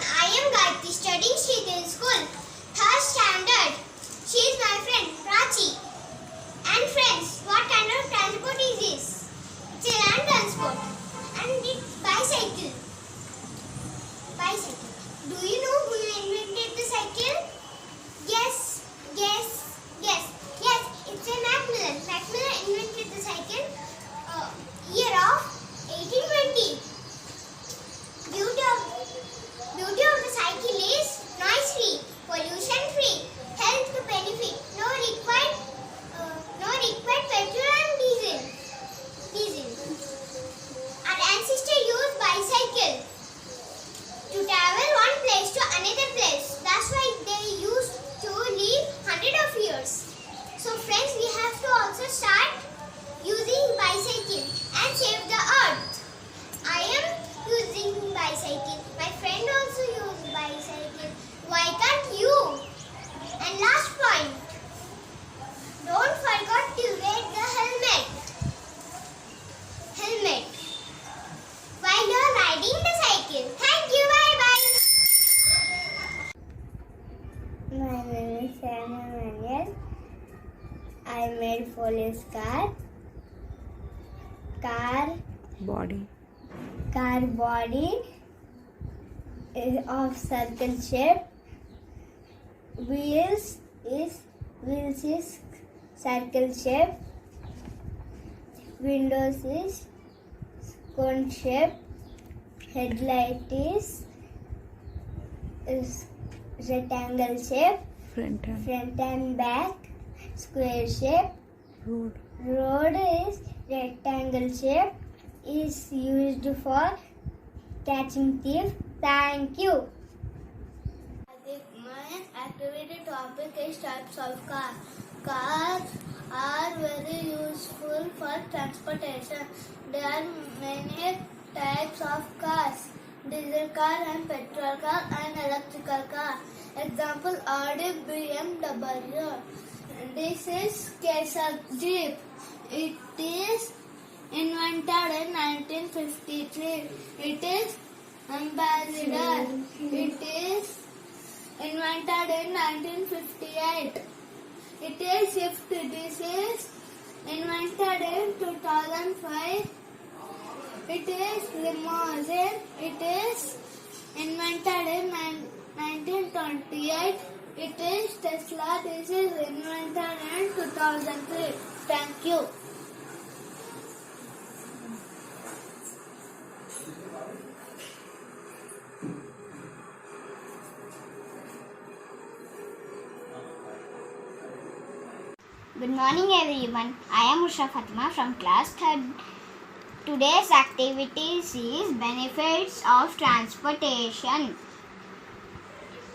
I am Gayatri studying Shritil School, 3rd standard. She is my friend Prachi. And friends, what kind of transport is this? It's a land transport and it's bicycle. Bicycle. Do you know who invented the cycle? Yes, yes, yes, yes. It's a Macmillan. Macmillan invented the cycle year of 1820. Beauty of the cycle is noise free, pollution free, health benefit, no required petrol and diesel. Our ancestors used bicycle to travel one place to another place. That's why they used to live hundreds of years. So friends, we have to also start using bicycle and save the earth. I am using bicycle. My friend also uses bicycle. Why can't you? And last point, don't forget to wear the helmet. While you are riding the cycle. Thank you. Bye bye. My name is Sarah Manuel. I made police car body is of circle shape. Wheels is circle shape. Windows is cone shape. Headlight is rectangle shape. Front and back square shape. Road is rectangle shape. Is used for catching thief. Thank you. My activity topic is types of car. Cars are very useful for transportation. There are many types of cars: diesel car and petrol car and electrical car. Example: Audi, BMW. This is Kesar Jeep. It is invented in 1953. It is Ambassador. It is invented in 1958. It is Swift. This is invented in 2005. It is Limousine. It is invented in 1928. It is Tesla. This is invented in 2003. Thank you. Good morning everyone. I am Usha Fatima from class 3rd. Today's activity is benefits of transportation.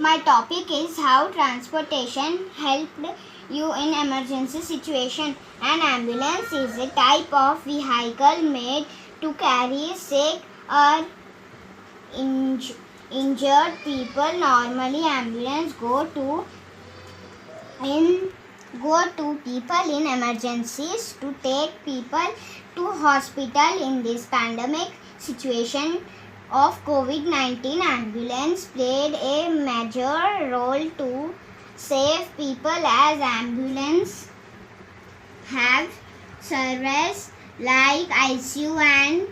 My topic is how transportation helped you in emergency situation. An ambulance is a type of vehicle made to carry sick or injured people. Normally ambulance go to people in emergencies to take people to hospital. In this pandemic situation of COVID-19, ambulance played a major role to save people, as ambulance have service like ICU and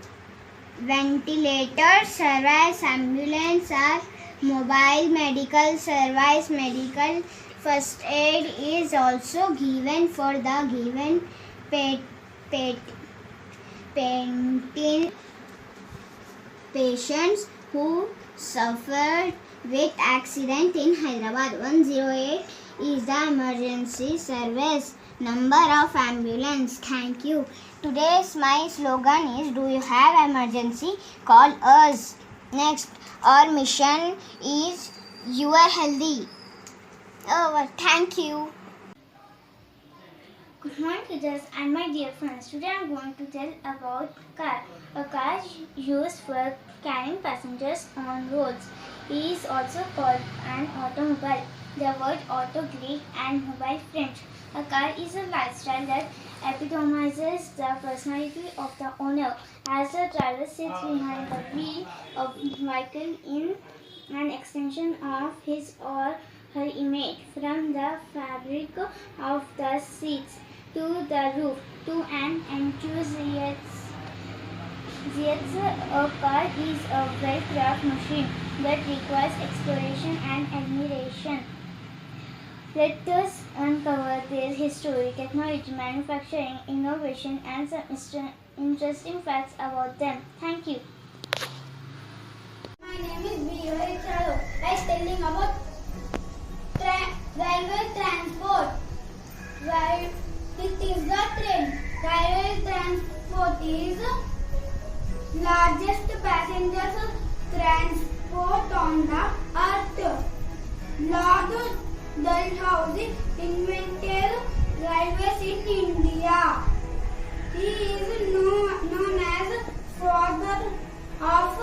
ventilator service. Ambulance are mobile medical service. Medical first aid is also given for the given patients who suffered with accident in Hyderabad. 108 is the emergency service number of ambulance. Thank you. Today's my slogan is, do you have emergency? Call us. Next, our mission is you are healthy. Thank you. Good morning teachers and my dear friends. Today I am going to tell about car. A car is used for carrying passengers on roads. It is also called an automobile. The word auto, Greek, and mobile, French. A car is a lifestyle that epitomizes the personality of the owner. As the driver sits behind the wheel of the vehicle in an extension of his or her image, from the fabric of the seats to the roof to an enthusiast. A car is a well-crafted machine that requires exploration and admiration. Let us uncover their history, technology, manufacturing, innovation, and some interesting facts about them. Thank you. My name is Vijay Chalo. I am telling about railway transport. It is the train. Railway transport is largest passenger transport on the earth. Lord Dalhousie invented railways in India. He is known as father of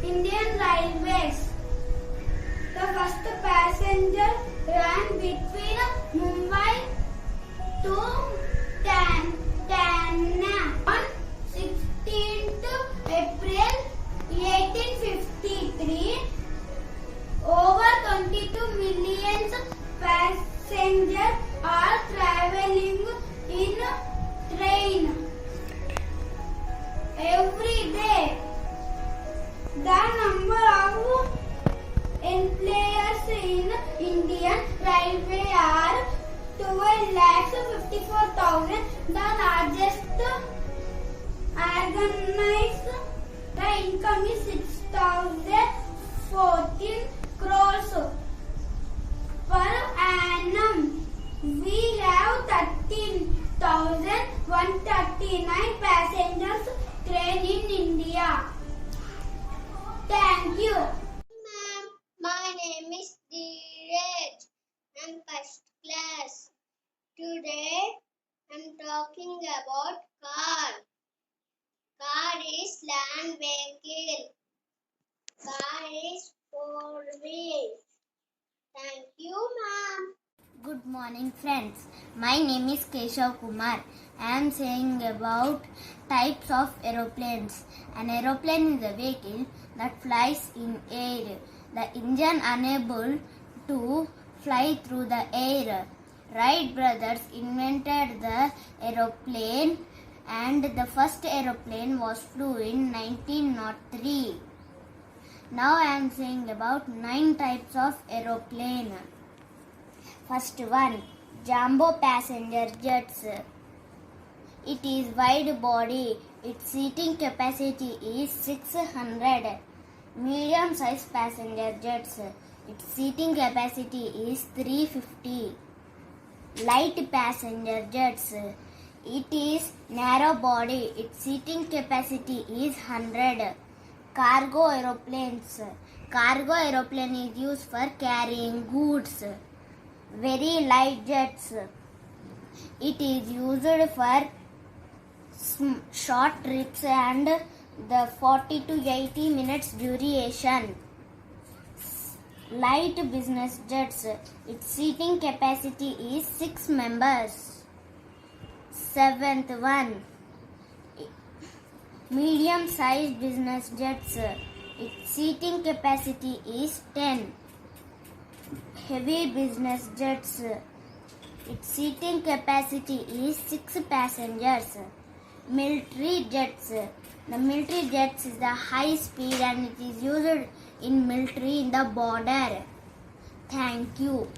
Indian Railways. The first passenger ran between Mumbai to Tanna on 16th April 1853. Over 22 million passengers are traveling in train every day. The number of employees in Indian Railway are 12,54,000. The largest organized, the income is 6,014 crores per annum. We have 13,139 passengers train in India. Thank you. Ma'am, my name is Dheeraj. I'm first class. Today I'm talking about car. Car is land vehicle. Car is four wheels. Thank you, ma'am. Good morning, friends. My name is Keshav Kumar. I am saying about types of aeroplanes. An aeroplane is a vehicle that flies in air. The engine unable to fly through the air. Wright brothers invented the aeroplane, and the first aeroplane was flew in 1903. Now I am saying about 9 types of aeroplane. First one, jumbo passenger jets. It is wide body. Its seating capacity is 600. Medium size passenger jets. Its seating capacity is 350. Light passenger jets. It is narrow body. Its seating capacity is 100. Cargo aeroplanes. Cargo aeroplane is used for carrying goods. Very light jets. It is used for short trips and the 40 to 80 minutes duration. Light business jets. Its seating capacity is 6 members. Seventh one, medium sized business jets. Its seating capacity is 10. Heavy business jets. Its seating capacity is 6 passengers. Military jets. The military jets is the high speed and it is used in military in the border. Thank you.